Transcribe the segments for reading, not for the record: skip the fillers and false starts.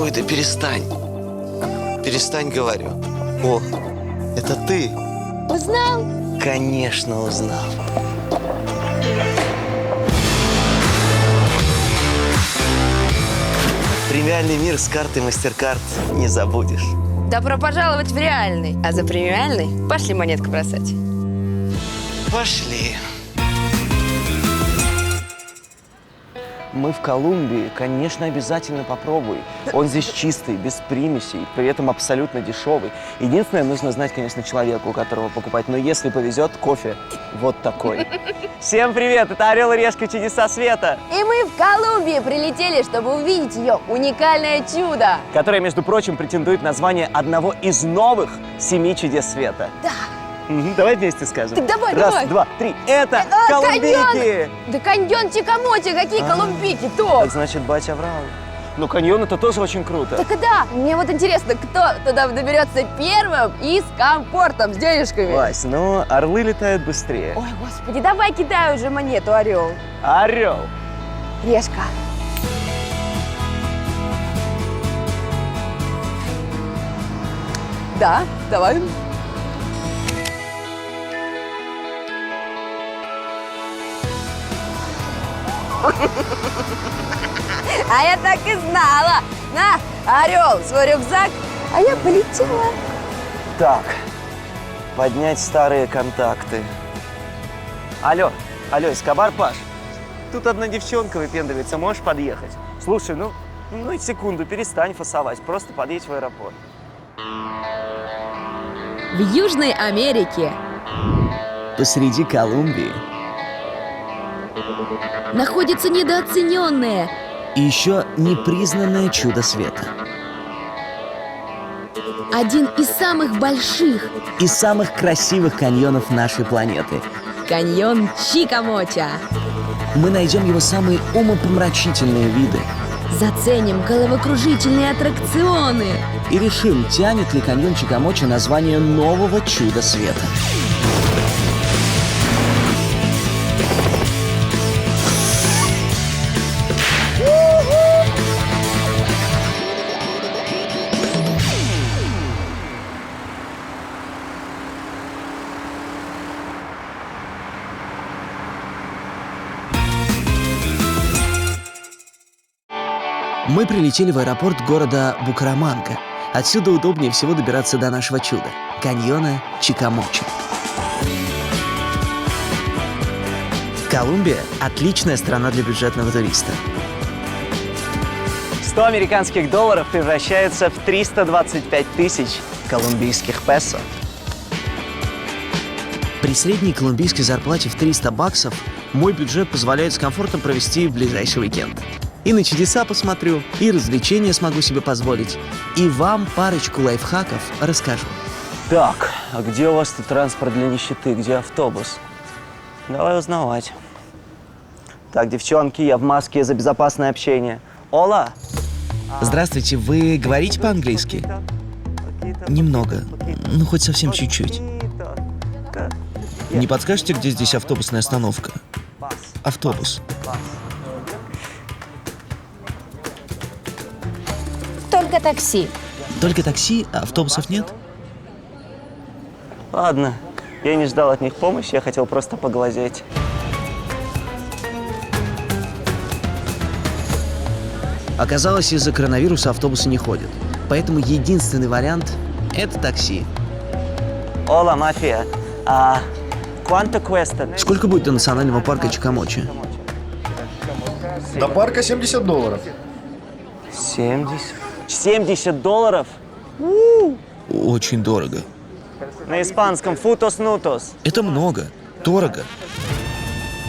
Ой, да перестань. Перестань, говорю. О, это ты? Узнал? Конечно, узнал. Премиальный мир с картой MasterCard не забудешь. Добро пожаловать в реальный. А за премиальный пошли монетку бросать. Пошли. Мы в Колумбии, конечно, обязательно попробуй. Он здесь чистый, без примесей, при этом абсолютно дешевый. Единственное, нужно знать, конечно, человека, у которого покупать. Но если повезет, кофе вот такой. Всем привет! Это «Орел и Решка. Чудеса света». И мы в Колумбии прилетели, чтобы увидеть ее уникальное чудо. Которое, между прочим, претендует на звание одного из новых 7 чудес света. Да. Давай вместе скажем. Так давай, Раз, давай. два, три. Это Колумбийки! Каньон! Да каньон Чикамочи, какие колумбийки, топ! Так значит, батя врал. Ну, каньон — это тоже очень круто. Так и да, мне вот интересно, кто туда доберется первым и с комфортом, с денежками. Вась, ну, орлы летают быстрее. Ой, господи, давай кидай уже монету, Орел. Орел. Решка. Да, давай. А я так и знала. На, Орел, свой рюкзак, а я полетела. Так, поднять старые контакты. Алло, Эскобар Паш. Тут одна девчонка выпендривается, можешь подъехать? Слушай, ну секунду, перестань фасовать, просто подъедь в аэропорт. В Южной Америке Посреди Колумбии. находится недооцененное И еще непризнанное чудо света. один из самых больших Из самых красивых каньонов нашей планеты. каньон Чикамоча. Мы найдем его самые умопомрачительные виды Заценим головокружительные аттракционы. и решим, тянет ли каньон Чикамоча название нового чуда света. Мы прилетели в аэропорт города Букараманга. Отсюда удобнее всего добираться до нашего чуда – каньона Чикамоча. Колумбия – отличная страна для бюджетного туриста. 100 американских долларов превращается в 325 тысяч колумбийских песо. При средней колумбийской зарплате в 300 баксов мой бюджет позволяет с комфортом провести ближайший уикенд. И на чудеса посмотрю, и развлечения смогу себе позволить, и вам парочку лайфхаков расскажу. Так, а где у вас тут транспорт для нищеты? Где автобус? Давай узнавать. Так, девчонки, я в маске за безопасное общение. Ола! Здравствуйте, вы говорите по-английски? Немного, ну хоть совсем чуть-чуть. Не подскажете, где здесь автобусная остановка? Автобус. Только такси. Только такси, а автобусов нет? Ладно, я не ждал от них помощи, я хотел просто поглазеть. Оказалось, из-за коронавируса автобусы не ходят. Поэтому единственный вариант – это такси. Ола, мафия. Quanto cuesta? Сколько будет до национального парка Чикамоча? До парка $70. 70 долларов? Очень дорого. На испанском «футос нутос». Это много. Дорого.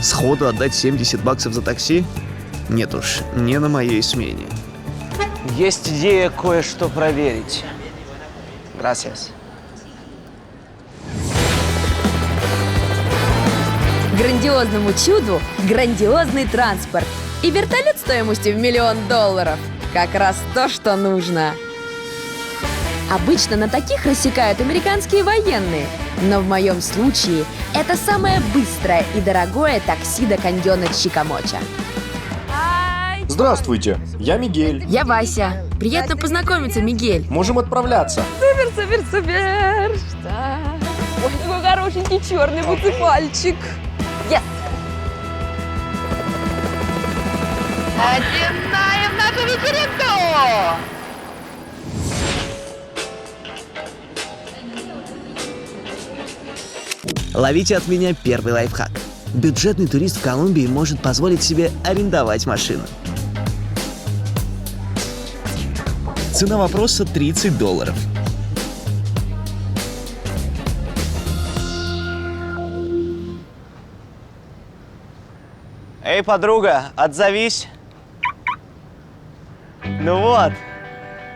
Сходу отдать 70 баксов за такси? Нет уж, не на моей смене. Есть идея кое-что проверить. Gracias. Грандиозному чуду грандиозный транспорт. И вертолет стоимостью в $1 000 000. Как раз то, что нужно. Обычно на таких рассекают американские военные. Но в моем случае это самое быстрое и дорогое такси до каньона Чикамоча. Здравствуйте, я Мигель. Я Вася. Приятно познакомиться, Мигель. Можем отправляться. Супер! Что? Ой, какой хорошенький черный буцефальчик. Yes. Начинаем нашу вечеринку! Ловите от меня первый лайфхак. Бюджетный турист в Колумбии может позволить себе арендовать машину. Цена вопроса $30. Эй, подруга, отзовись. Ну вот,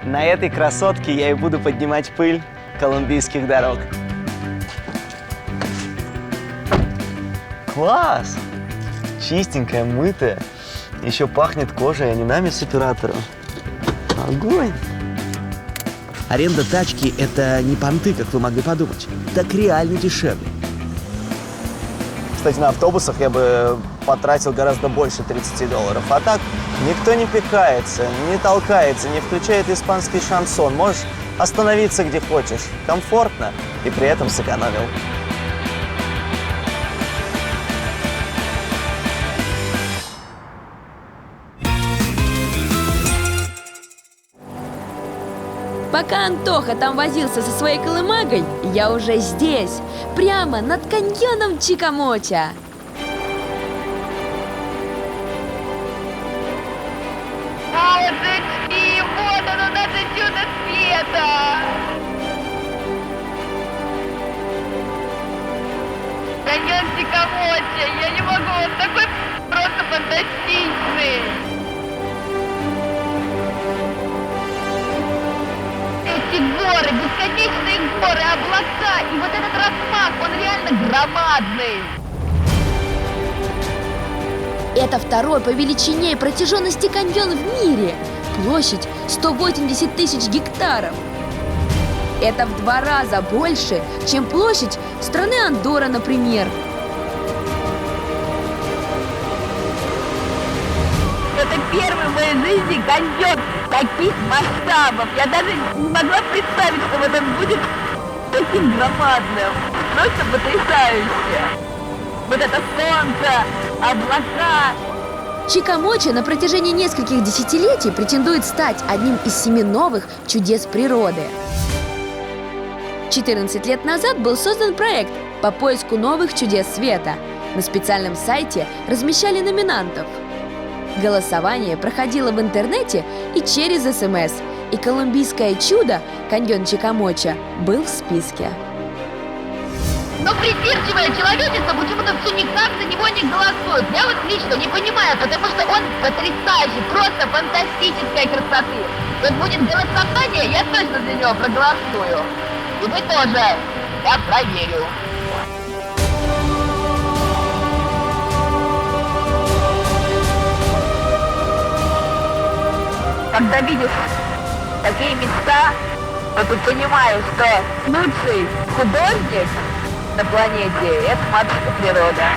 на этой красотке я и буду поднимать пыль колумбийских дорог. Класс! Чистенькая, мытая. Еще пахнет кожей, а не нами с оператором. Огонь! Аренда тачки – это не понты, как вы могли подумать. Так реально дешевле. Кстати, на автобусах я бы потратил гораздо больше $30. А так никто не пикается, не толкается, не включает испанский шансон. Можешь остановиться где хочешь. Комфортно и при этом сэкономил. Пока Антоха там возился со своей колымагой, я уже здесь, прямо над каньоном Чикамоча. Мальчики, вот оно, наше чудо света! Каньон Чикамоча, я не могу, он такой просто фантастичный! Эти горы, бесконечные горы, облака, и вот этот размах, он реально громадный! Это второй по величине и протяженности каньон в мире. Площадь 180 тысяч гектаров. Это в 2 раза больше, чем площадь страны Андорра, например. Это первый в моей жизни каньон таких масштабов. Я даже не могла представить, что вот он будет таким громадным. Просто потрясающе. Вот это солнце, облака. Чикамоча на протяжении нескольких десятилетий претендует стать одним из 7 новых чудес природы. 14 лет назад был создан проект по поиску новых чудес света. На специальном сайте размещали номинантов. Голосование проходило в интернете и через СМС, и колумбийское чудо, каньон Чикамоча, был в списке. Но придирчивое человечество почему-то все никак за него не голосует. Я вот лично не понимаю, потому что он потрясающий, просто фантастической красоты. Вот будет голосование, я точно за него проголосую. И вы тоже. Я проверю. Когда видишь такие места, то ты понимаешь, что лучший художник на планете — это матушка природа.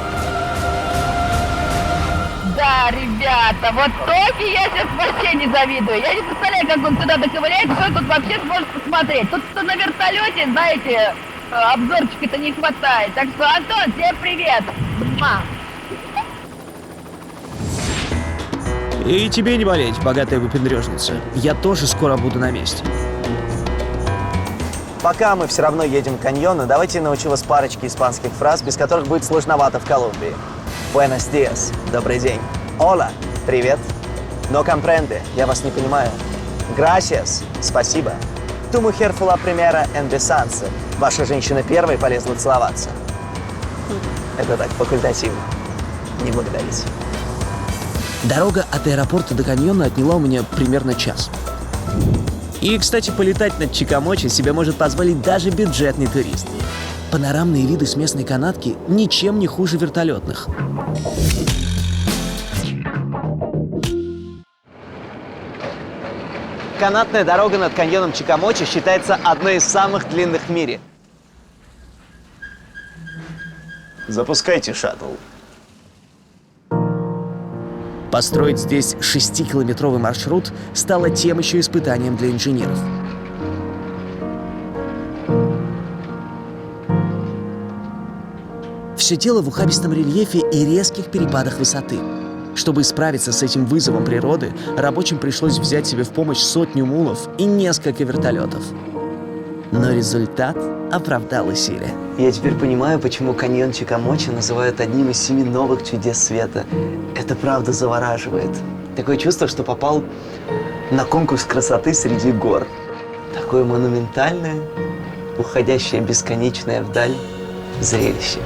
Да, ребята, вот Тофи я сейчас вообще не завидую. Я не представляю, как он туда доковыряет, что он тут вообще сможет посмотреть. Тут что на вертолете, знаете, обзорчика-то не хватает. Так что, Антон, тебе привет! Муа. И тебе не болеть, богатая выпендрежница. Я тоже скоро буду на месте. Пока мы все равно едем к каньону, давайте я научу вас парочке испанских фраз, без которых будет сложновато в Колумбии. Buenos días, добрый день. Hola, привет. No comprende, я вас не понимаю. Gracias, спасибо. Tu mujer fue la primera en besarse. Ваша женщина первой полезла целоваться. Это так, факультативно. Не благодарите. Дорога от аэропорта до каньона отняла у меня примерно час. И, кстати, полетать над Чикамоча себе может позволить даже бюджетный турист. Панорамные виды с местной канатки ничем не хуже вертолетных. Канатная дорога над каньоном Чикамоча считается одной из самых длинных в мире. Запускайте шаттл. Построить здесь 6-километровый маршрут стало тем еще испытанием для инженеров. Все дело в ухабистом рельефе и резких перепадах высоты. Чтобы справиться с этим вызовом природы, рабочим пришлось взять себе в помощь 100 мулов и несколько вертолетов. Но результат оправдал усилия. Я теперь понимаю, почему каньон Чикамоча называют одним из 7 новых чудес света. Это правда завораживает. Такое чувство, что попал на конкурс красоты среди гор. Такое монументальное, уходящее бесконечное вдаль зрелище.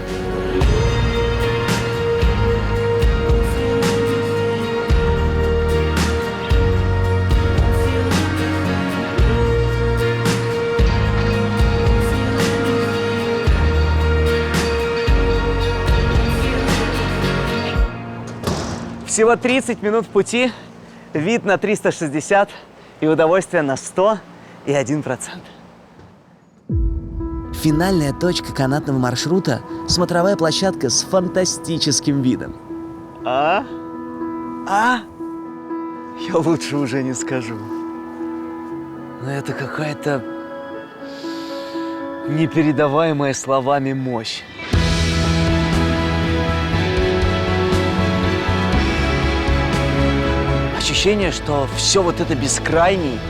Всего 30 минут в пути, вид на 360 и удовольствие на 101%. Финальная точка канатного маршрута – смотровая площадка с фантастическим видом. Я лучше уже не скажу. Но это какая-то непередаваемая словами мощь. Ощущение, что все вот это бескрайний,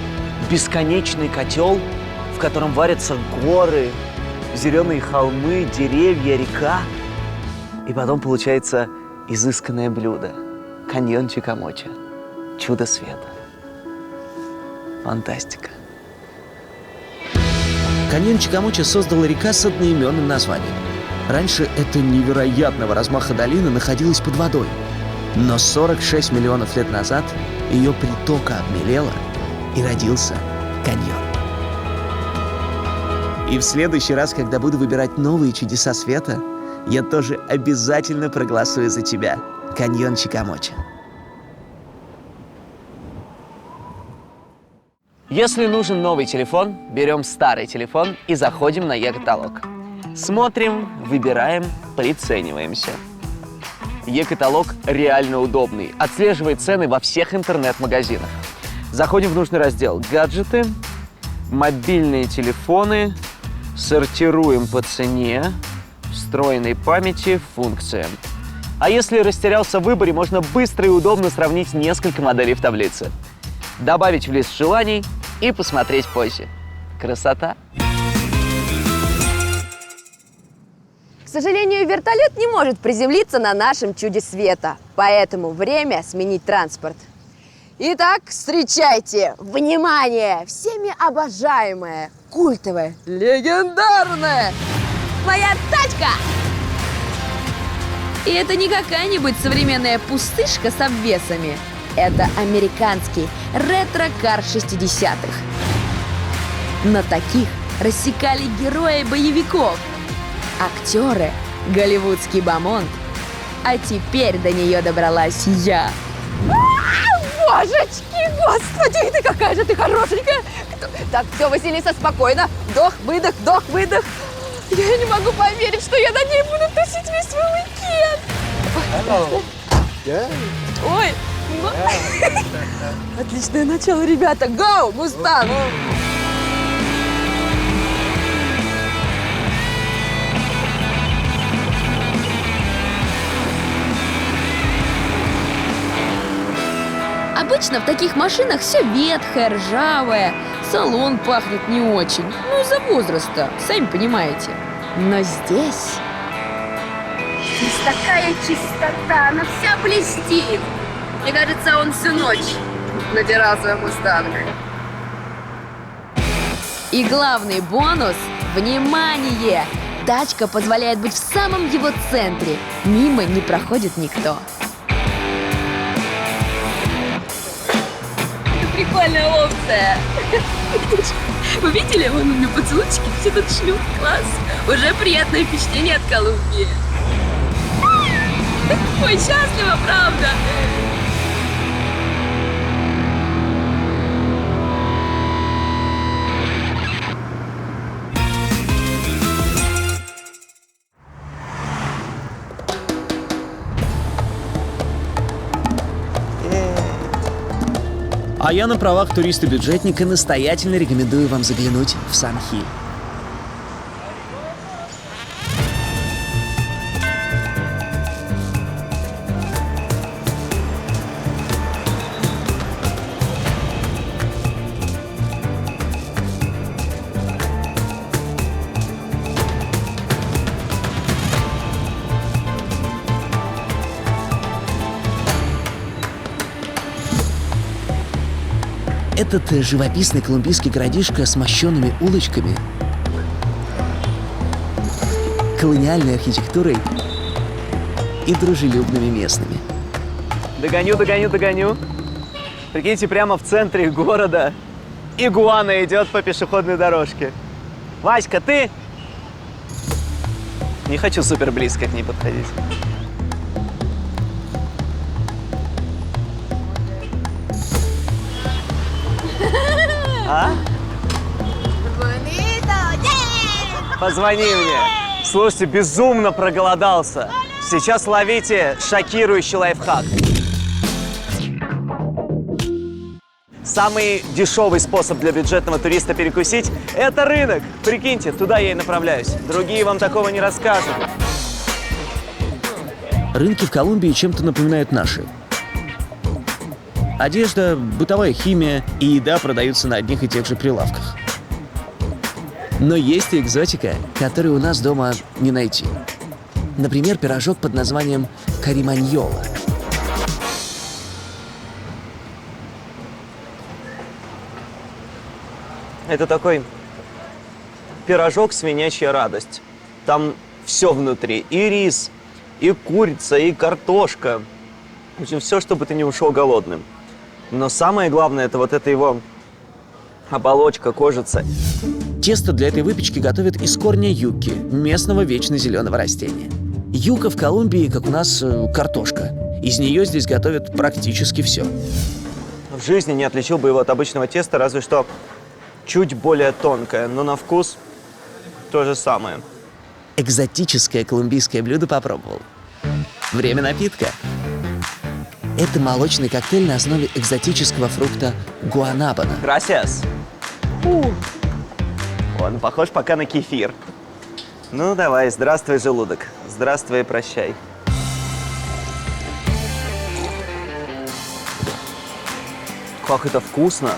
бесконечный котел, в котором варятся горы, зеленые холмы, деревья, река. И потом получается изысканное блюдо. Каньон Чикамоча. Чудо света. Фантастика. Каньон Чикамоча создала река с одноименным названием. Раньше эта невероятного размаха долина находилась под водой. Но 46 миллионов лет назад ее притока обмелела, и родился каньон. И в следующий раз, когда буду выбирать новые чудеса света, я тоже обязательно проголосую за тебя, каньон Чикамоча. Если нужен новый телефон, берем старый телефон и заходим на Е-каталог. Смотрим, выбираем, прицениваемся. Е-каталог реально удобный. Отслеживает цены во всех интернет-магазинах. Заходим в нужный раздел «Гаджеты», «Мобильные телефоны», сортируем по цене, встроенной памяти, функциям. А если растерялся в выборе, можно быстро и удобно сравнить несколько моделей в таблице. Добавить в лист желаний и посмотреть позже. Красота! К сожалению, вертолет не может приземлиться на нашем чуде света, поэтому время сменить транспорт. Итак, встречайте, внимание, всеми обожаемая, культовая, легендарная моя тачка! И это не какая-нибудь современная пустышка с обвесами. Это американский ретро-кар 60-х. На таких рассекали герои боевиков, актеры, голливудский бомонд. А теперь до нее добралась я. Божечки, господи, ты какая же ты хорошенькая. Так, все, Василиса, спокойно. Вдох, выдох, вдох, выдох. Я не могу поверить, что я на ней буду тусить весь свой уикенд. Ой, отличное начало, ребята. Гоу, Мустанг! Обычно в таких машинах все ветхое, ржавое, салон пахнет не очень. Ну, из-за возраста, сами понимаете. Но здесь такая чистота, она вся блестит. Мне кажется, он всю ночь натирал свой мустанг. И главный бонус – внимание! Тачка позволяет быть в самом его центре. Мимо не проходит никто. Прикольная опция. Вы видели? Вон у меня поцелуйчики, все тут шлют. Класс. Уже приятное впечатление от Колумбии. Ой, счастлива, правда. А я на правах туриста-бюджетника настоятельно рекомендую вам заглянуть в Сан-Хиль. Этот живописный колумбийский городишко с мощенными улочками, колониальной архитектурой и дружелюбными местными. Догоню. Прикиньте, прямо в центре города игуана идет по пешеходной дорожке. Васька, ты? Не хочу супер близко к ней подходить. А? Позвони мне. Слушайте, безумно проголодался. Сейчас ловите шокирующий лайфхак. Самый дешевый способ для бюджетного туриста перекусить – это рынок. Прикиньте, туда я и направляюсь. Другие вам такого не расскажут. Рынки в Колумбии чем-то напоминают наши. Одежда, бытовая химия и еда продаются на одних и тех же прилавках. Но есть и экзотика, которую у нас дома не найти. Например, пирожок под названием кариманьола. Это такой пирожок свинячья радость. Там все внутри. И рис, и курица, и картошка. В общем, все, чтобы ты не ушел голодным. Но самое главное, это вот эта его оболочка, кожица. Тесто для этой выпечки готовят из корня юкки, местного вечно зеленого растения. Юкка в Колумбии, как у нас, картошка. Из нее здесь готовят практически все. В жизни не отличил бы его от обычного теста, разве что чуть более тонкое, но на вкус то же самое. Экзотическое колумбийское блюдо попробовал. Время напитка. Это молочный коктейль на основе экзотического фрукта гуанабана. Gracias. Он похож пока на кефир. Ну, давай, здравствуй, желудок. Здравствуй и прощай. Как это вкусно.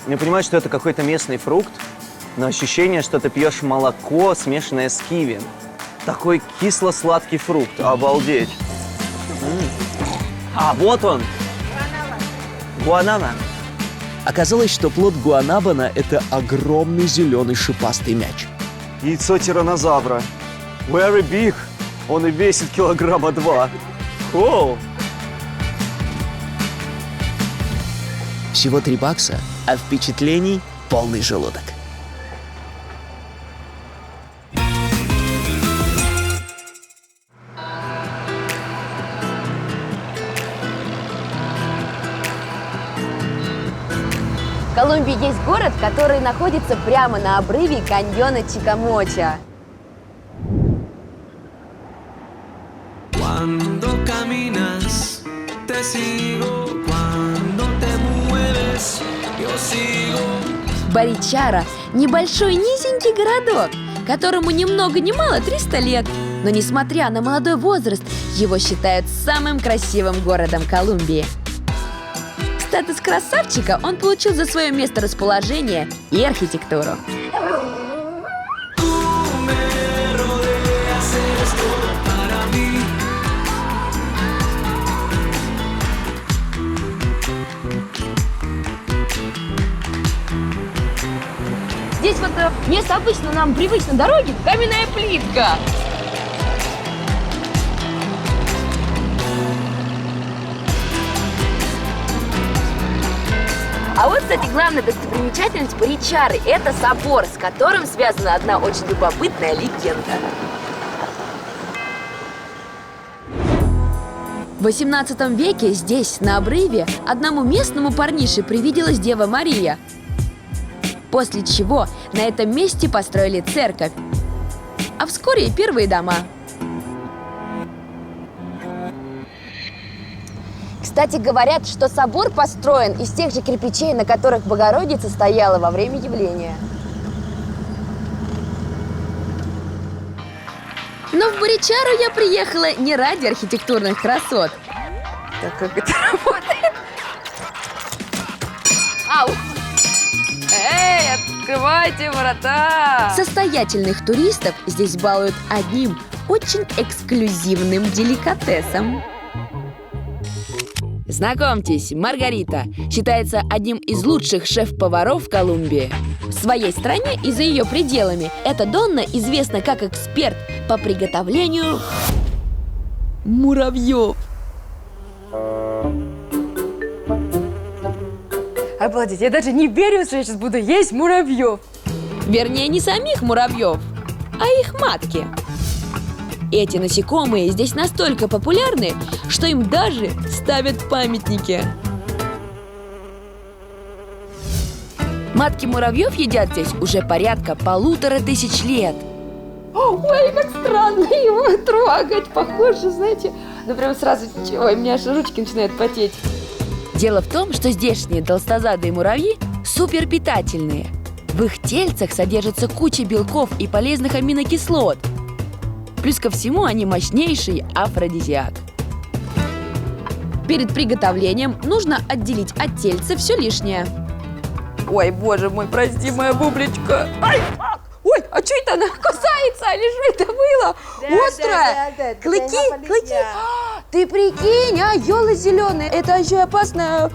Я понимаю, что это какой-то местный фрукт, но ощущение, что ты пьешь молоко, смешанное с киви. Такой кисло-сладкий фрукт. Обалдеть. А, вот он. Гуанана. Оказалось, что плод гуанабана – это огромный зеленый шипастый мяч. Яйцо тираннозавра. Very big. Он и весит килограмма 2. Оу. Всего $3, а впечатлений полный желудок. В Колумбии есть город, который находится прямо на обрыве каньона Чикамоча. Cuando caminas, te sigo. Cuando te mueves, yo sigo. Баричара – небольшой низенький городок, которому ни много ни мало 300 лет. Но несмотря на молодой возраст, его считают самым красивым городом Колумбии. Статус красавчика он получил за свое месторасположение и архитектуру. Здесь вот вместо обычно нам привычной дороги каменная плитка. А вот, кстати, главная достопримечательность Баричары – это собор, с которым связана одна очень любопытная легенда. В XVIII веке здесь, на обрыве, одному местному парнише привиделась Дева Мария. После чего на этом месте построили церковь, а вскоре и первые дома. Кстати, говорят, что собор построен из тех же кирпичей, на которых Богородица стояла во время явления. Но в Боричару я приехала не ради архитектурных красот. Так как это работает? Ау! Эй, открывайте врата! Состоятельных туристов здесь балуют одним очень эксклюзивным деликатесом. Знакомьтесь, Маргарита считается одним из лучших шеф-поваров в Колумбии. В своей стране и за ее пределами эта Донна известна как эксперт по приготовлению муравьев. Обалдеть, я даже не верю, что я сейчас буду есть муравьев. Вернее, не самих муравьев, а их матки. Эти насекомые здесь настолько популярны, что им даже ставят памятники. Матки муравьев едят здесь уже порядка 1500 лет. Ой, как странно его трогать. Похоже, знаете, ну прям сразу, ой, у меня аж ручки начинают потеть. Дело в том, что здешние толстозадые муравьи суперпитательные. В их тельцах содержится куча белков и полезных аминокислот. Плюс ко всему они мощнейший афродизиак. Перед приготовлением нужно отделить от тельца все лишнее. Ой, боже мой, прости, моя бубличка. Ай! Ой, а что это она кусается? Или что это было? Острое! Клыки! Ты прикинь, а, ёлы зеленые. Это еще опасное,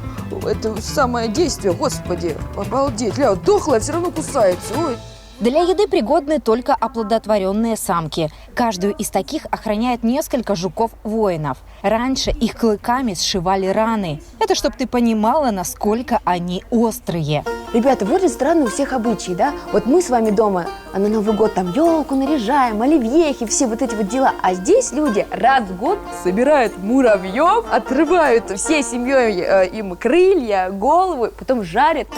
это самое действие, господи. Обалдеть, ля, дохлая, все равно кусается. Ой. Для еды пригодны только оплодотворенные самки. Каждую из таких охраняет несколько жуков-воинов. Раньше их клыками сшивали раны. Это чтобы ты понимала, насколько они острые. Ребята, вот же странно у всех обычаи, да? Вот мы с вами дома на Новый год там елку наряжаем, оливьехи, все вот эти вот дела. А здесь люди раз в год собирают муравьев, отрывают всей семьей им крылья, голову, потом жарят.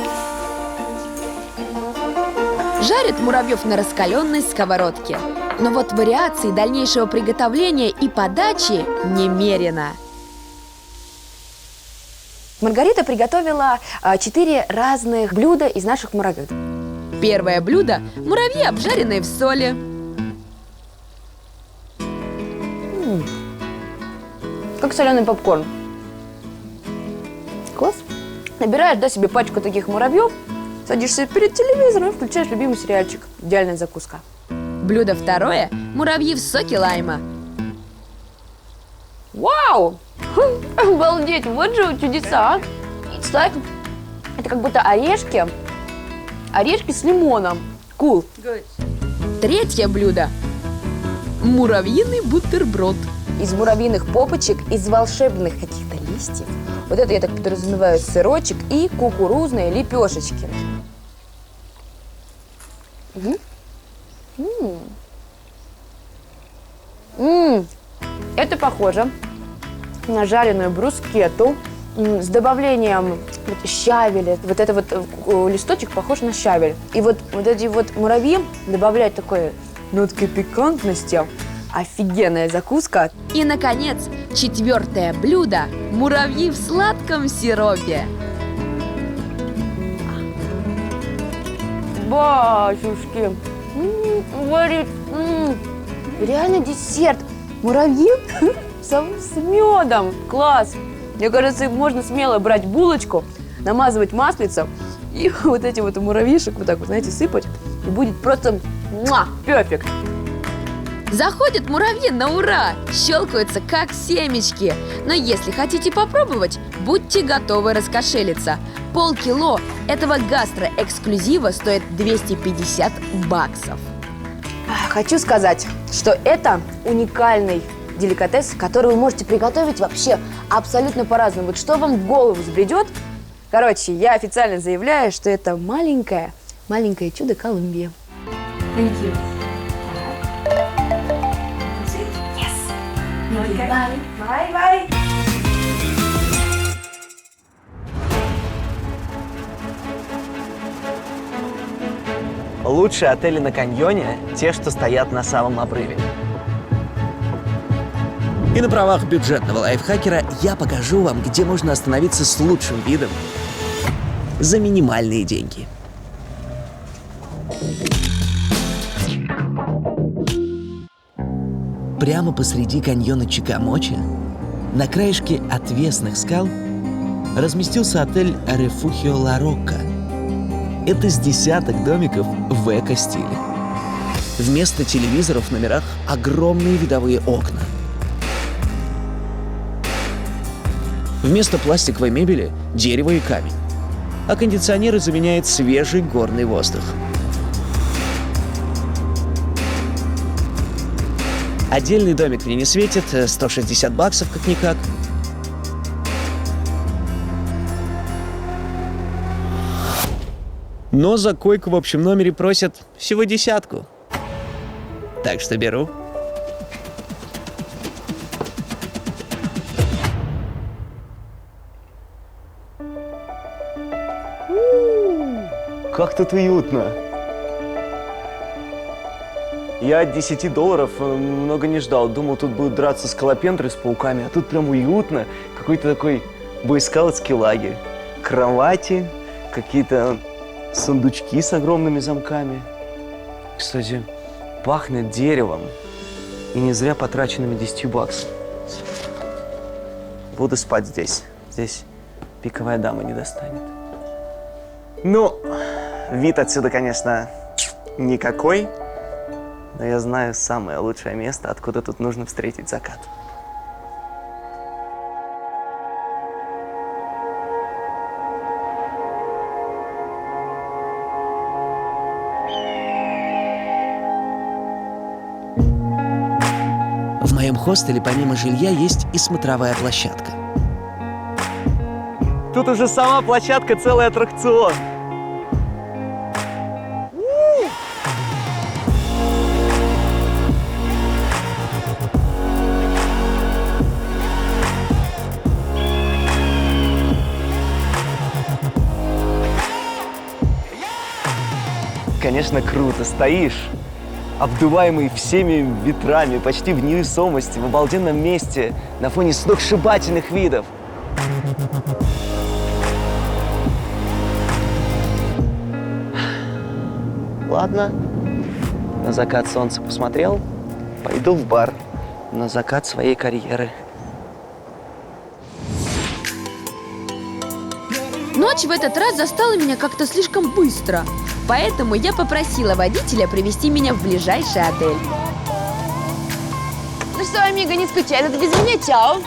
Жарят муравьев на раскаленной сковородке. Но вот вариаций дальнейшего приготовления и подачи немерено. Маргарита приготовила 4 разных блюда из наших муравьев. Первое блюдо – муравьи, обжаренные в соли. Как соленый попкорн. Класс. Набираешь, да, себе пачку таких муравьев, садишься перед телевизором и включаешь любимый сериальчик. Идеальная закуска. Блюдо второе – муравьи в соке лайма. Вау! Обалдеть, вот же чудеса. Представь, это как будто орешки. Орешки с лимоном. Cool. Третье блюдо – муравьиный бутерброд. Из муравьиных попочек, из волшебных каких-то листьев. Вот это, я так подразумеваю, сырочек и кукурузные лепешечки. Это похоже на жареную брускетту с добавлением щавеля. Вот это вот листочек похож на щавель. И вот эти вот муравьи добавляют такой ноткой пикантности. Офигенная закуска. И, наконец, четвертое блюдо – муравьи в сладком сиропе. Батюшки, говорит, реально десерт. Муравьи с медом. Класс. Мне кажется, можно смело брать булочку, намазывать маслицем и вот эти вот муравьишек вот так вот, знаете, сыпать. И будет просто перфект. Заходят муравьи на ура, щелкаются как семечки. Но если хотите попробовать, будьте готовы раскошелиться. Полкило этого гастроэксклюзива стоит 250 баксов. Хочу сказать, что это уникальный деликатес, который вы можете приготовить вообще абсолютно по-разному. Вот что вам в голову взбредет. Короче, я официально заявляю, что это маленькое чудо Колумбии. Thank you. Bye. Лучшие отели на каньоне – те, что стоят на самом обрыве. И на правах бюджетного лайфхакера я покажу вам, где можно остановиться с лучшим видом за минимальные деньги. Прямо посреди каньона Чикамоча, на краешке отвесных скал, разместился отель Рефугио Ла Рокка. Это с десяток домиков в эко-стиле. Вместо телевизоров в номерах огромные видовые окна. Вместо пластиковой мебели – дерево и камень. А кондиционеры заменяет свежий горный воздух. Отдельный домик мне не светит, $160 как-никак. Но за койку в общем номере просят всего 10. Так что беру. Как тут уютно. Я от $10 много не ждал. Думал, тут будут драться скалопендры с пауками, а тут прям уютно. Какой-то такой бойскаутский лагерь. Кровати, какие-то сундучки с огромными замками. Кстати, пахнет деревом. И не зря потраченными $10. Буду спать здесь. Здесь пиковая дама не достанет. Ну, вид отсюда, конечно, никакой. Но я знаю самое лучшее место, откуда тут нужно встретить закат. В моем хостеле помимо жилья есть и смотровая площадка. Тут уже сама площадка целый аттракцион. Конечно, круто. Стоишь, обдуваемый всеми ветрами, почти в невесомости, в обалденном месте, на фоне сногсшибательных видов. Ладно, на закат солнца посмотрел, пойду в бар на закат своей карьеры. Ночь в этот раз застала меня как-то слишком быстро, поэтому я попросила водителя привезти меня в ближайший отель. Ну что, амиго, не скучай, это без меня, чао.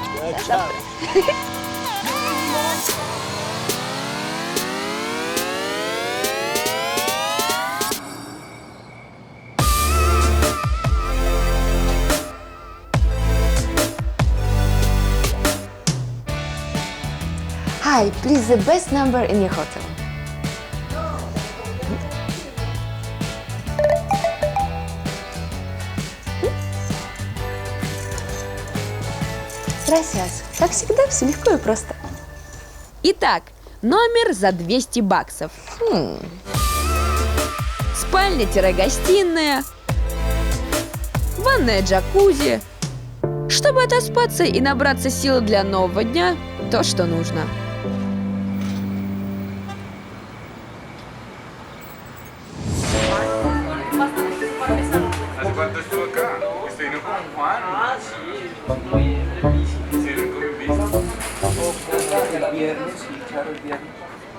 Hi, please the best number in your hotel. Gracias. Как всегда, все легко и просто. Итак, номер за $200. Спальня-гостиная, ванная джакузи. Чтобы отоспаться и набраться сил для нового дня, то, что нужно.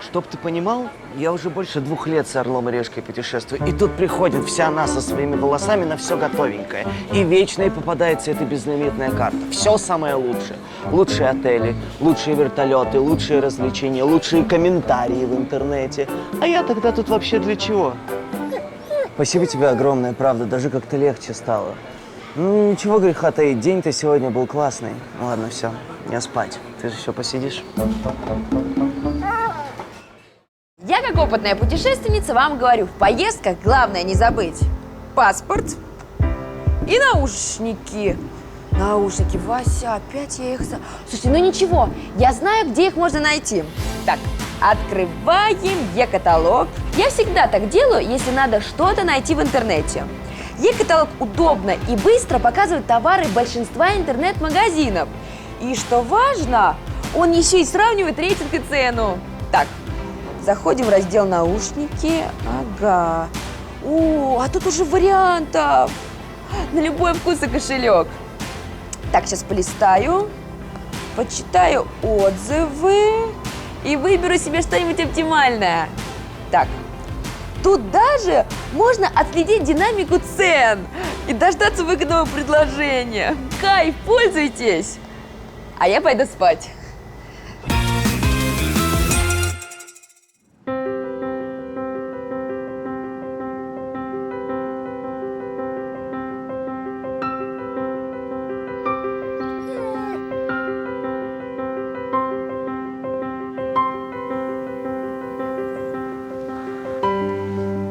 Чтоб ты понимал, я уже больше 2 лет с Орлом и Решкой путешествую. И тут приходит вся она со своими волосами на все готовенькое. И вечно ей попадается эта безлимитная карта. Все самое лучшее. Лучшие отели, лучшие вертолеты, лучшие развлечения, лучшие комментарии в интернете. А я тогда тут вообще для чего? Спасибо тебе огромное, правда. Даже как-то легче стало. Ну, ничего греха таить. День-то сегодня был классный. Ладно, все, я спать. Ты же еще посидишь? Я, как опытная путешественница, вам говорю, в поездках главное не забыть паспорт и наушники. Наушники, Вася, опять я их... Слушайте, ну ничего, я знаю, где их можно найти. Так, открываем e-каталог. Я всегда так делаю, если надо что-то найти в интернете. Е-каталог удобно и быстро показывает товары большинства интернет-магазинов. И что важно, он еще и сравнивает рейтинг и цену. Так, заходим в раздел наушники. Ага. О, а тут уже вариантов. На любой вкус и кошелек. Так, сейчас полистаю, почитаю отзывы и выберу себе что-нибудь оптимальное. Так, тут даже можно отследить динамику цен и дождаться выгодного предложения. Кайф, пользуйтесь! А я пойду спать.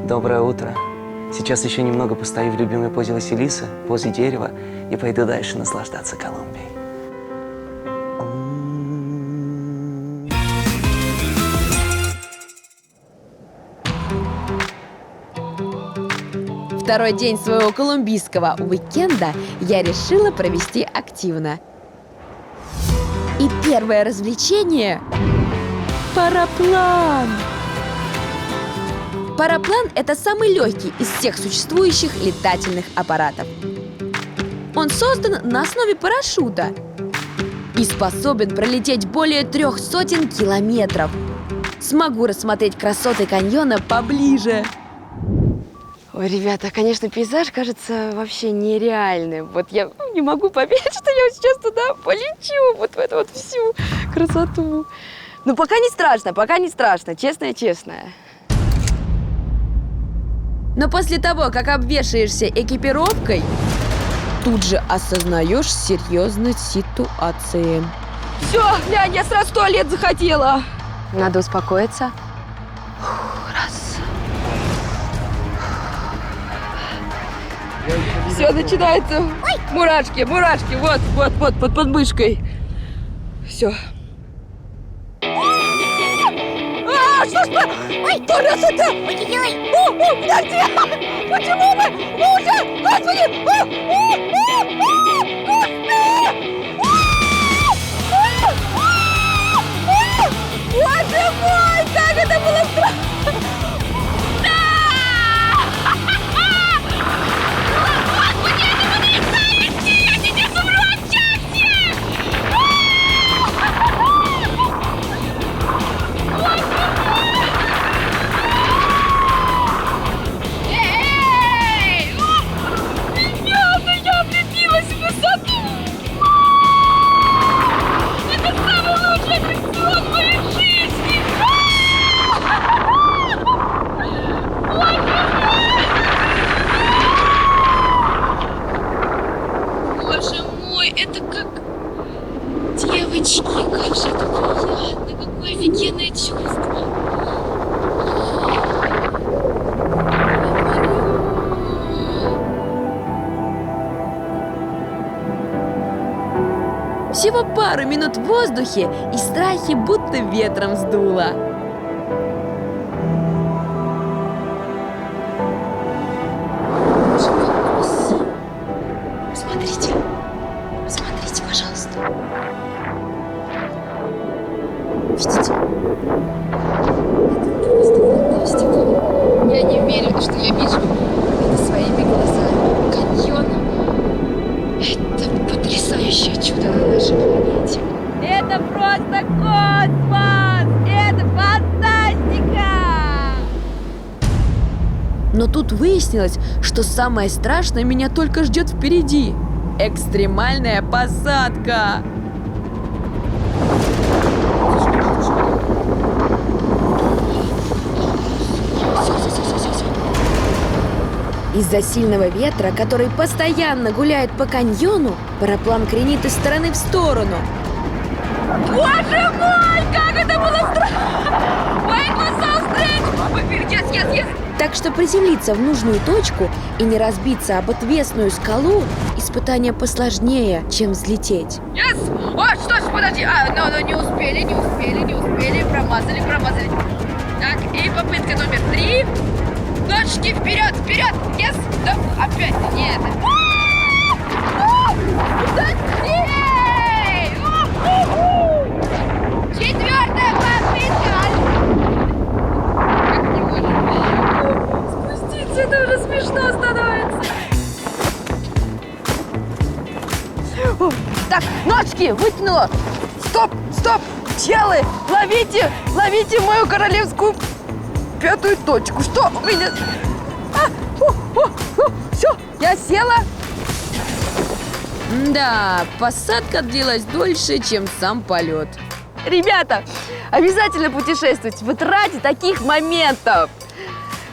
Доброе утро. Сейчас еще немного постою в любимой позе Василисы, позе дерева, и пойду дальше наслаждаться Колумбией. Второй день своего колумбийского уикенда я решила провести активно. И первое развлечение – параплан. Параплан – это самый легкий из всех существующих летательных аппаратов. Он создан на основе парашюта и способен пролететь более 300 километров. Смогу рассмотреть красоты каньона поближе. Ой, ребята, конечно, пейзаж кажется вообще нереальным. Вот я не могу поверить, что я сейчас туда полечу, вот в эту вот всю красоту. Но пока не страшно, честное. Но после того, как обвешаешься экипировкой, тут же осознаешь серьезность ситуации. Все, глянь, я сразу в туалет захотела. Надо успокоиться. Раз. Все, начинается. Мурашки, вот, под подмышкой. Все. Что ж мы? Ой, красота! Ой-ой-ой! Подожди! Почему мы уже? Господи! Боже мой, как это было страшно! Господи, это потрясающе! Я сейчас умру от счастья! Эй! Ребята, я влюбилась в высоту! Это самый лучший аттракцион в моей жизни! Боже мой, это как... Девочки, как же это приятно, какое офигенное чувство! Всего пару минут в воздухе, и страхи будто ветром сдуло. Посмотрите, пожалуйста. Видите? Это просто фантастика. Я не верю, что я вижу это своими глазами. Каньон. Это потрясающее чудо на нашей планете. Это просто космос! Это фантастика! Но тут выяснилось, что самое страшное меня только ждет впереди. Экстремальная посадка! Из-за сильного ветра, который постоянно гуляет по каньону, параплан кренит из стороны в сторону. Боже мой, как это было страшно! Так что приземлиться в нужную точку и не разбиться об отвесную скалу – испытание посложнее, чем взлететь. Yes! О, что ж, подожди, не успели, промазали. Так, и попытка номер 3. Ножки вперед, вперед! Yes! Стоп! Опять не это! Эй! Четвертая попытка! Как не можешь спуститься, это уже смешно становится. Так, ножки вытянула. Стоп, стоп, челы, ловите мою королевскую пятую точку. Что у меня? Все, я села. Да, посадка длилась дольше, чем сам полет. Ребята, обязательно путешествуйте в ради таких моментов,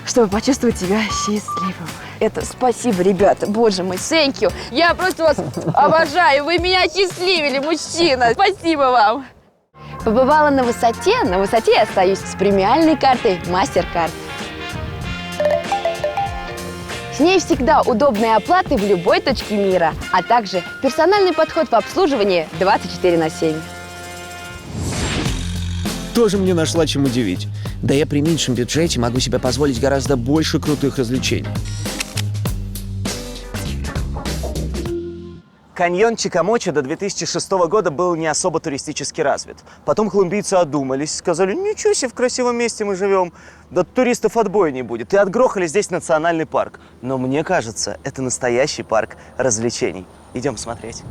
чтобы почувствовать себя счастливым. Это спасибо, ребята, боже мой, thank you. Я просто вас обожаю, вы меня счастливили, мужчина. Спасибо вам. Побывала на высоте я остаюсь с премиальной картой MasterCard. С ней всегда удобные оплаты в любой точке мира, а также персональный подход в обслуживании 24/7. Тоже мне нашла чем удивить. Да я при меньшем бюджете могу себе позволить гораздо больше крутых развлечений. Каньон Чикамоча до 2006 года был не особо туристически развит. Потом колумбийцы одумались, сказали, ничего себе, в красивом месте мы живем, да туристов отбоя не будет. И отгрохали здесь национальный парк. Но мне кажется, это настоящий парк развлечений. Идем смотреть.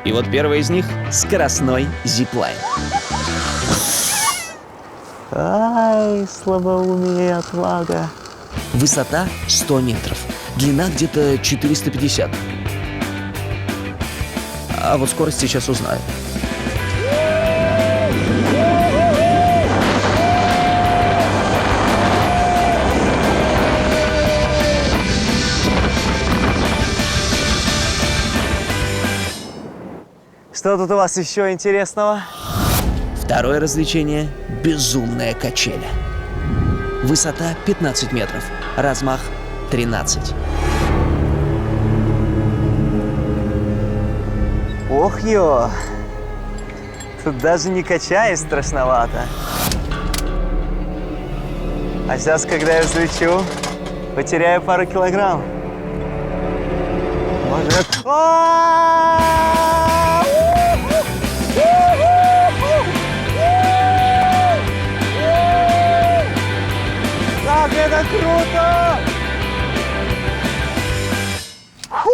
И вот первый из них — скоростной зиплайн. Ай, слабоумие и отвага. Высота 100 метров, длина где-то 450. А вот скорость сейчас узнаю. Что тут у вас еще интересного? Второе развлечение — безумная качеля. Высота 15 метров, размах 13. Ох, ё! Тут даже не качаясь страшновато. А сейчас, когда я взлечу, потеряю пару килограмм. Может... Как это круто! Фу!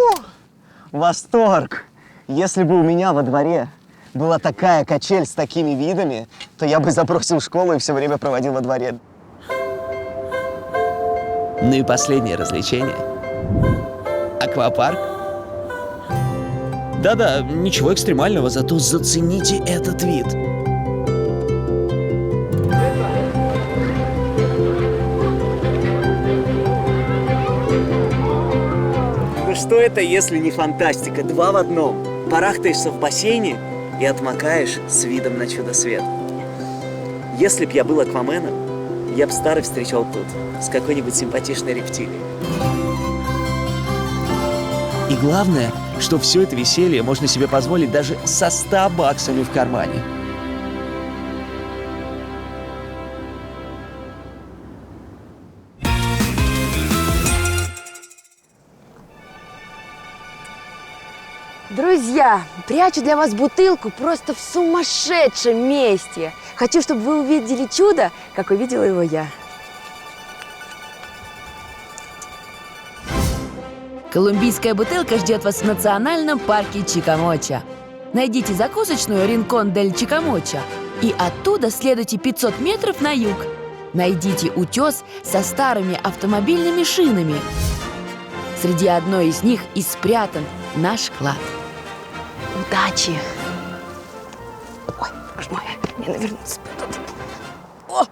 Восторг! Если бы у меня во дворе была такая качель с такими видами, то я бы забросил школу и все время проводил во дворе. Ну и последнее развлечение — аквапарк. Да-да, ничего экстремального, зато зацените этот вид. Ну что это, если не фантастика? Два в одном. Барахтаешься в бассейне и отмокаешь с видом на чудо-свет. Если б я был Акваменом, я б старый встречал тут, с какой-нибудь симпатичной рептилией. И главное, что все это веселье можно себе позволить даже со 100 баксами в кармане. Друзья, прячу для вас бутылку просто в сумасшедшем месте. Хочу, чтобы вы увидели чудо, как увидела его я. Колумбийская бутылка ждет вас в национальном парке Чикамоча. Найдите закусочную Ринкон дель Чикамоча и оттуда следуйте 500 метров на юг. Найдите утес со старыми автомобильными шинами. Среди одной из них и спрятан наш клад. Удачи! Ой, боже мой, мне навернуться. О!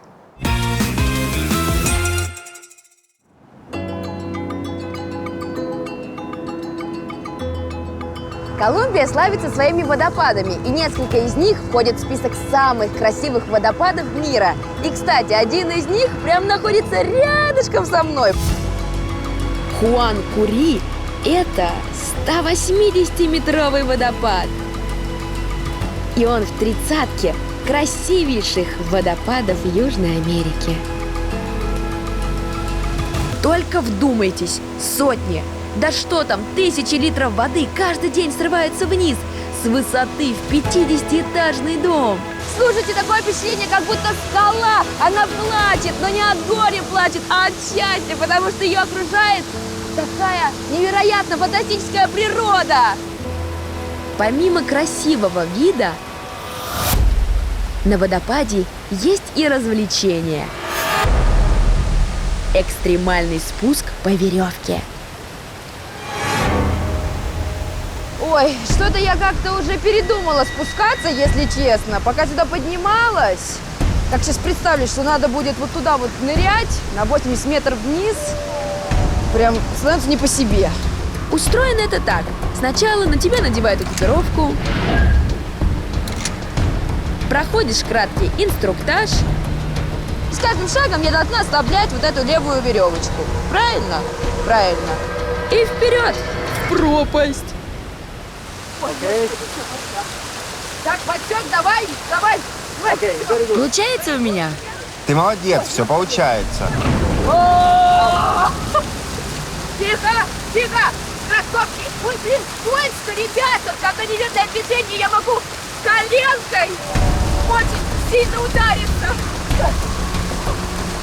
Колумбия славится своими водопадами, и несколько из них входят в список самых красивых водопадов мира. И, кстати, один из них прям находится рядышком со мной. Хуан-Кури – это 180-метровый водопад. И он в тридцатке красивейших водопадов Южной Америки. Только вдумайтесь, сотни, да что там, тысячи литров воды каждый день срываются вниз с высоты в 50-этажный дом. Слушайте, такое впечатление, как будто скала, она плачет, но не от горя плачет, а от счастья, потому что ее окружает такая невероятно фантастическая природа. Помимо красивого вида, на водопаде есть и развлечения. Экстремальный спуск по веревке. Ой, что-то я как-то уже передумала спускаться, если честно. Пока сюда поднималась, как сейчас представлю, что надо будет вот туда вот нырять, на 80 метров вниз, прям становится не по себе. Устроено это так. Сначала на тебя надевают экипировку, проходишь краткий инструктаж. С каждым шагом я должна ослаблять вот эту левую веревочку. Правильно? Правильно. И вперед в пропасть. Так, подсек, давай. Получается у меня? Ты молодец, все получается. Тихо! Кроссовки! Ой, блин, скользко, ребята! Как они летают в движении, я могу коленкой очень сильно удариться.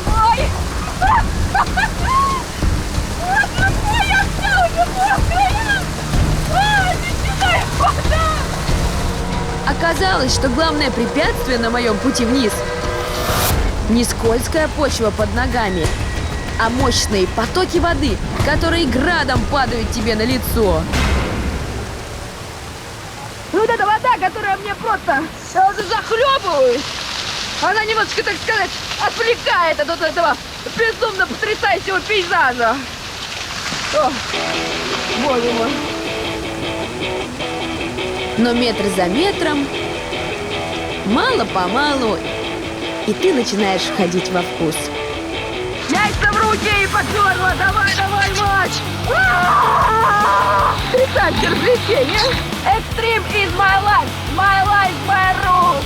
Ой! Я вся уже мокрая! Оказалось, что главное препятствие на моем пути вниз не скользкая почва под ногами, а мощные потоки воды, которые градом падают тебе на лицо. Вот эта вода, которая мне просто... Я уже захлебываюсь. Она немножечко, так сказать, отвлекает от вот этого безумно потрясающего пейзажа. О, боже мой. Но метр за метром, мало-помалу, и ты начинаешь входить во вкус. Яйца в руки и потерла! Давай, матч! Потрясающее развлечение! Extreme is my life! My life, my rules!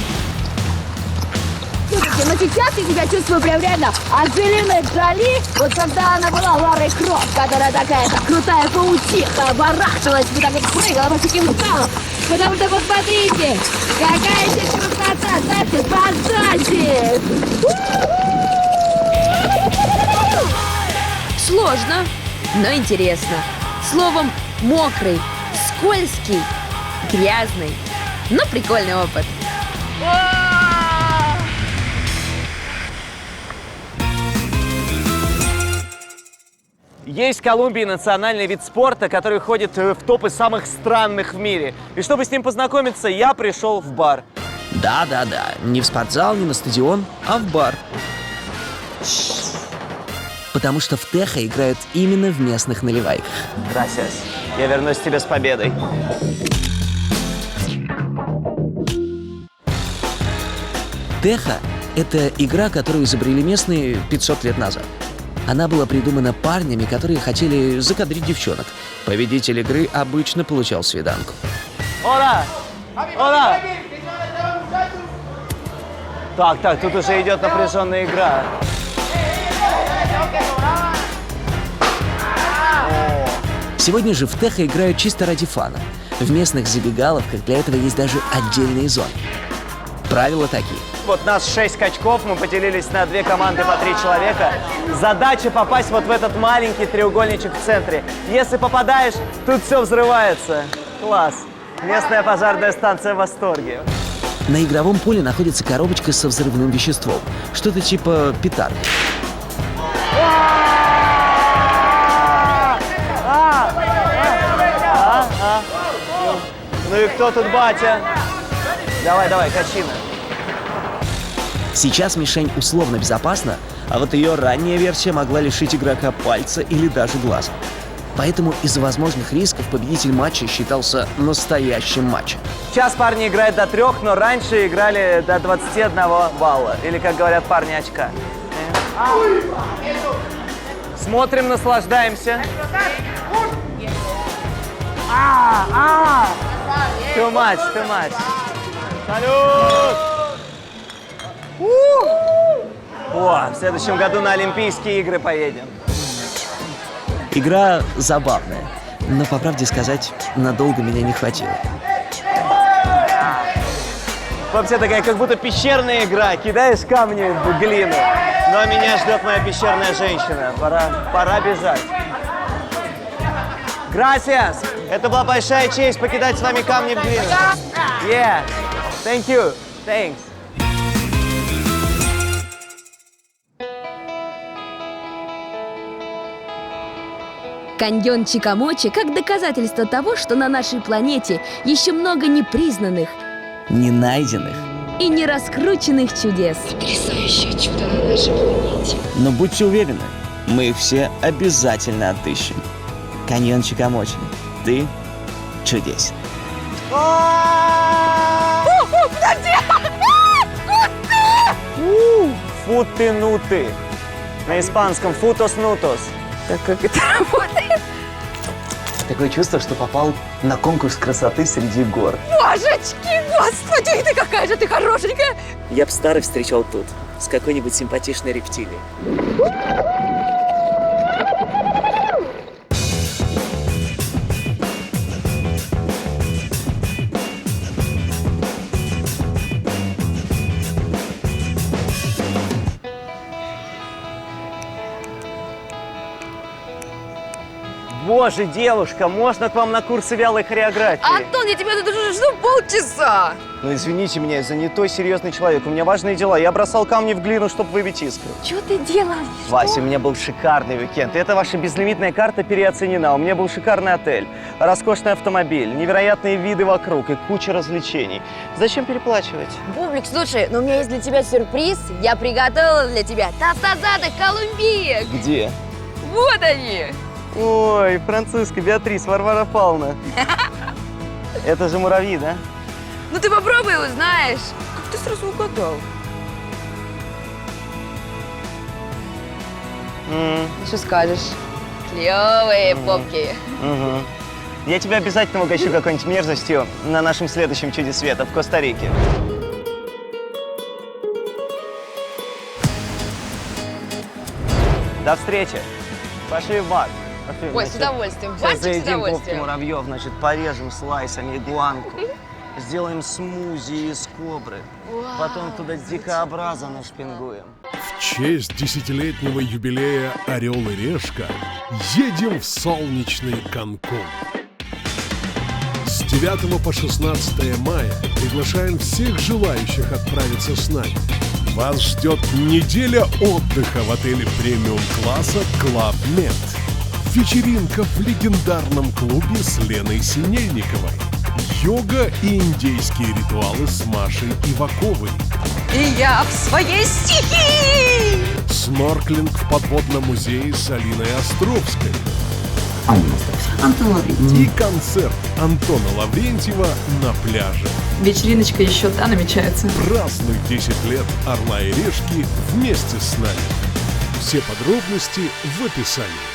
Слушайте, но сейчас я себя чувствую прям реально Анджелиной Джоли, вот когда она была Ларой Крофт, которая такая крутая паучиха, барахталась, вот так вот прыгала по таким скалам. Потому что посмотрите, какая здесь красота! Дальше, подальше! Сложно, но интересно. Словом, мокрый, скользкий, грязный, но прикольный опыт. Есть в Колумбии национальный вид спорта, который входит в топы самых странных в мире. И чтобы с ним познакомиться, я пришел в бар. Да, не в спортзал, не на стадион, а в бар. Потому что в Техо играют именно в местных наливайках. Gracias. Я вернусь к тебе с победой. Техо — это игра, которую изобрели местные 500 лет назад. Она была придумана парнями, которые хотели закадрить девчонок. Победитель игры обычно получал свиданку. Ола! Ола! Так, тут уже идет напряженная игра. Сегодня же в Техо играют чисто ради фана. В местных забегаловках для этого есть даже отдельные зоны. Правила такие. Вот нас 6 качков, мы поделились на 2 команды по 3 человека. Задача попасть вот в этот маленький треугольничек в центре. Если попадаешь, тут все взрывается. Класс. Местная пожарная станция в восторге. На игровом поле находится коробочка со взрывным веществом. Что-то типа петарды. Ну и кто тут батя? Давай, качина. Сейчас мишень условно безопасна, а вот ее ранняя версия могла лишить игрока пальца или даже глаза. Поэтому из-за возможных рисков победитель матча считался настоящим матчем. Сейчас парни играют до 3, но раньше играли до 21 балла. Или, как говорят парни, очка. Смотрим, наслаждаемся. Too much. Салют! О, в следующем году на Олимпийские игры поедем. Игра забавная, но, по правде сказать, надолго меня не хватило. Вообще такая, как будто пещерная игра. Кидаешь камни в глину. Но меня ждет моя пещерная женщина. Пора бежать. Gracias! Это была большая честь покидать с вами камни в глину. Yeah. Thank you. Thanks. Каньон Чикамочи как доказательство того, что на нашей планете еще много непризнанных Не найденных. и не раскрученных чудес. Потрясающее чудо на нашей планете. Но будьте уверены, мы их все обязательно отыщем. Каньон Чикамочи, ты чудесен. Футы-нуты. На испанском футос-нутос. Так как это работает? Такое чувство, что попал на конкурс красоты среди гор. Божечки, господи, ты какая же ты хорошенькая! Я б старый встречал тут, с какой-нибудь симпатичной рептилией. Боже, девушка, можно к вам на курсы вялой хореографии? Антон, я тебя тут уже жду полчаса! Ну, извините меня, я занятой, серьезный человек. У меня важные дела. Я бросал камни в глину, чтобы выбить искру. Что ты делаешь? Вася, у меня был шикарный уикенд. Эта ваша безлимитная карта переоценена. У меня был шикарный отель, роскошный автомобиль, невероятные виды вокруг и куча развлечений. Зачем переплачивать? Бублик, слушай, но у меня есть для тебя сюрприз. Я приготовила для тебя толстозадых колумбиек. Где? Вот они! Ой, Франциска, Беатрис, Варвара Павловна. Это же муравьи, да? Ну ты попробуй, узнаешь. Как ты сразу угадал? Что скажешь? Клевые попки. Угу. Я тебя обязательно угощу какой-нибудь мерзостью на нашем следующем чуде света в Коста-Рике. До встречи. Пошли в бар. Пошли, Ой, значит, с удовольствием. сейчас Бантик с заедим попки удовольствием. муравьев, значит, порежем слайсами игуанку. Сделаем смузи из кобры. Потом туда дикообраза нашпингуем. В честь 10-летнего юбилея «Орел и Решка» едем в солнечный Канкун. С 9 по 16 мая приглашаем всех желающих отправиться с нами. Вас ждет неделя отдыха в отеле премиум-класса Club Med. Вечеринка в легендарном клубе с Леной Синельниковой. Йога и индейские ритуалы с Машей Иваковой. И я в своей стихии! Снорклинг в подводном музее с Алиной Островской. Антон Лаврентьев. И концерт Антона Лаврентьева на пляже. Вечериночка еще та намечается. Празднуй 10 лет «Орла и Решки» вместе с нами. Все подробности в описании.